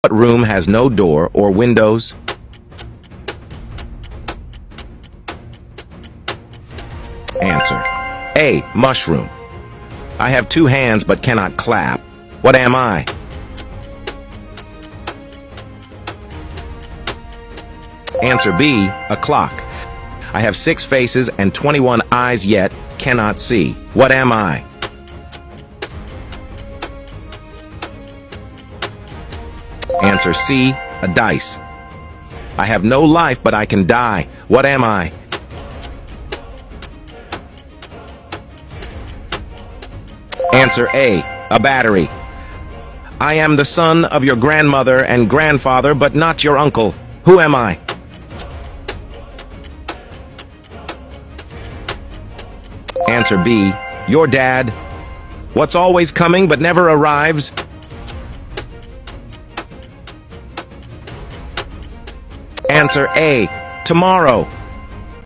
What room has no door or windows? Answer. A. Mushroom. I have 2 hands but cannot clap. What am I? Answer B. A clock. I have 6 faces and 21 eyes yet cannot see. What am I? Answer C. A dice. I have no life but I can die. What am I? Answer A. A battery. I am the son of your grandmother and grandfather but not your uncle. Who am I? Answer B. Your dad. What's always coming but never arrives? Answer A. Tomorrow.